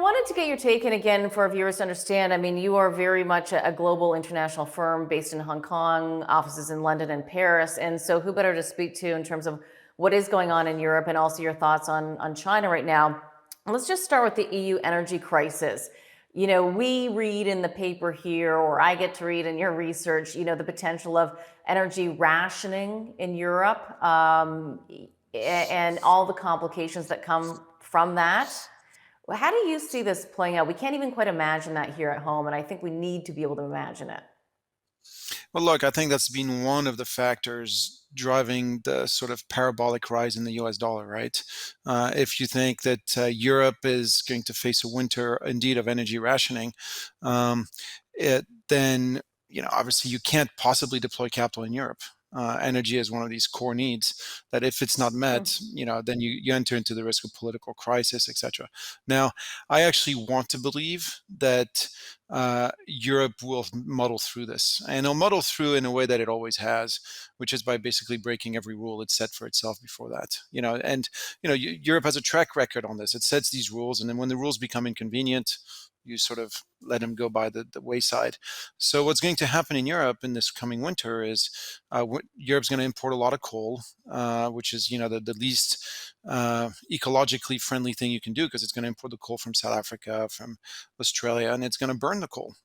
wanted to get your take, and again, for our viewers to understand, I mean, you are very much a global international firm based in Hong Kong, offices in London and Paris. And so, who better to speak to in terms of what is going on in Europe and also your thoughts on China right now? Let's just start with the EU energy crisis. We read in the paper here, or I get to read in your research, the potential of energy rationing in Europe, and all the complications that come from that. Well, how do you see this playing out? We can't even quite imagine that here at home, and I think we need to be able to imagine it. Well, look, I think that's been one of the factors driving the sort of parabolic rise in the US dollar, right? If you think that Europe is going to face a winter indeed of energy rationing, um, then obviously you can't possibly deploy capital in Europe. Energy is one of these core needs that if it's not met, Mm. then you enter into the risk of political crisis, etc. Now, I actually want to believe that Europe will muddle through this, and it'll muddle through in a way that it always has, which is by basically breaking every rule it set for itself before that. And Europe has a track record on this. It sets these rules, and then when the rules become inconvenient, you sort of let them go by the wayside. So what's going to happen in Europe in this coming winter is Europe's going to import a lot of coal, which is the least ecologically friendly thing you can do, because it's going to import the coal from South Africa, from Australia, and it's going to burn the coal.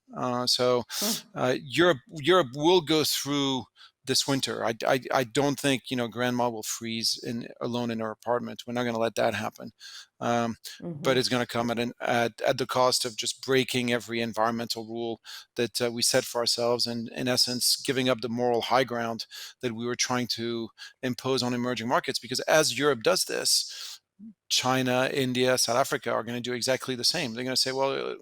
So Mm. Europe will go through this winter. I don't think grandma will freeze alone in her apartment. We're not going to let that happen. But Hmm. it's going to come at the cost of just breaking every environmental rule that we set for ourselves, and in essence giving up the moral high ground that we were trying to impose on emerging markets. Because as Europe does this, China, India, South Africa are going to do exactly the same. They're going to say, well,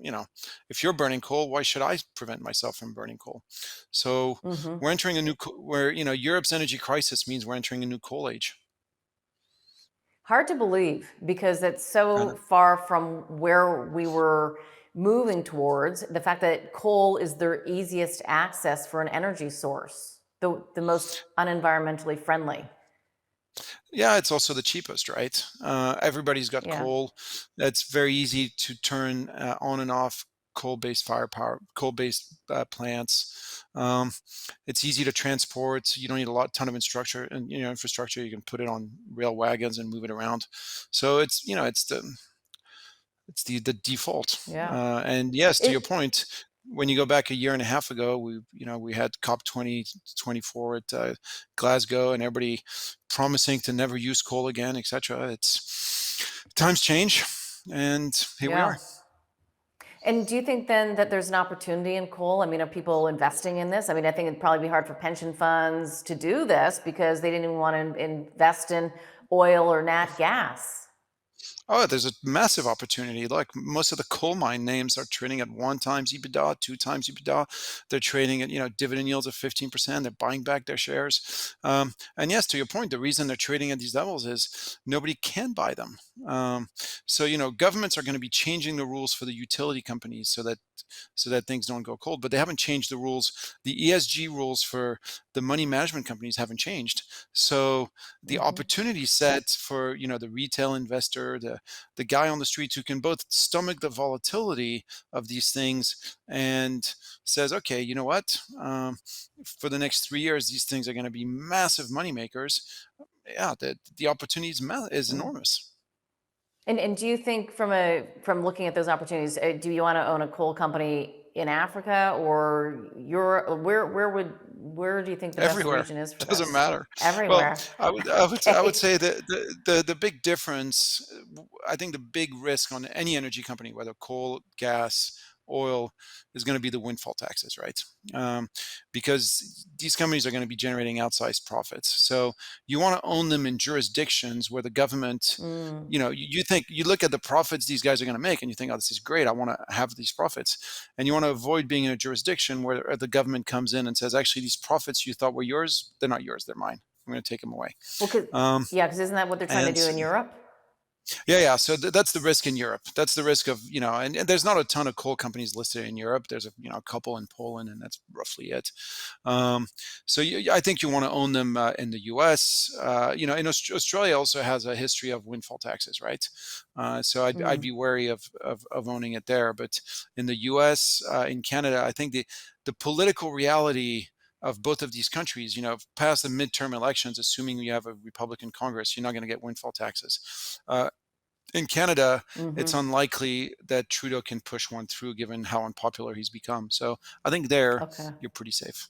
if you're burning coal, why should I prevent myself from burning coal? So Hmm. we're entering a new, where, Europe's energy crisis means we're entering a new coal age. Hard to believe because it's so Uh, far from where we were moving towards. The fact that coal is their easiest access for an energy source, the most unenvironmentally friendly. yeah, it's also the cheapest, right? Everybody's got Yeah. coal. It's very easy to turn on and off coal-based plants. It's easy to transport. You don't need ton of infrastructure, and infrastructure. You can put it on rail wagons and move it around. So it's the default. Yeah. And yes, to your It point, when you go back a year and a half ago, we had COP 2024 at Glasgow, and everybody promising to never use coal again, etc. It's times change, and here we yeah. are. And do you think then that there's an opportunity in coal? I mean, are people investing in this? I mean, I think it'd probably be hard for pension funds to do this because they didn't even want to invest in oil or nat gas. Oh, there's a massive opportunity. Like, most of the coal mine names are trading at 1 times EBITDA, 2 times EBITDA. They're trading at dividend yields of 15%. They're buying back their shares. And yes, to your point, the reason they're trading at these levels is nobody can buy them. So governments are going to be changing the rules for the utility companies so that things don't go cold. But they haven't changed the rules. The ESG rules for the money management companies haven't changed. So the Hmm. opportunity set for the retail investor, the guy on the streets who can both stomach the volatility of these things and says, okay, you know what, for the next 3 years these things are going to be massive money makers. Yeah, the opportunity is enormous. And do you think from looking at those opportunities, do you want to own a coal company in Africa or Europe? Where do you think the best Everywhere. region is for Doesn't this? matter. Well, Everywhere. I would Okay. say that the big difference, I think the big risk on any energy company, whether coal, gas, oil, is going to be the windfall taxes, right? Um, because these companies are going to be generating outsized profits. So you want to own them in jurisdictions where the government, Mm. you look at the profits these guys are going to make, and you think, oh, this is great. I want to have these profits. And you want to avoid being in a jurisdiction where the government comes in and says, actually, these profits you thought were yours, they're not yours, they're mine. I'm going to take them away. Well, cause Um, yeah, because isn't that what they're trying to and do in Europe? Yeah. So that's the risk in Europe. That's the risk of, and there's not a ton of coal companies listed in Europe. There's a couple in Poland, and that's roughly it. Um, so I think you want to own them in the U.S. In Australia also has a history of windfall taxes, right? So I'd Mm, be wary of owning it there. But in the U.S., in Canada, I think the political reality of both of these countries, past the midterm elections, assuming you have a Republican Congress, you're not going to get windfall taxes. In Canada, it's hmm. unlikely that Trudeau can push one through given how unpopular he's become. So I think there Okay. you're pretty safe.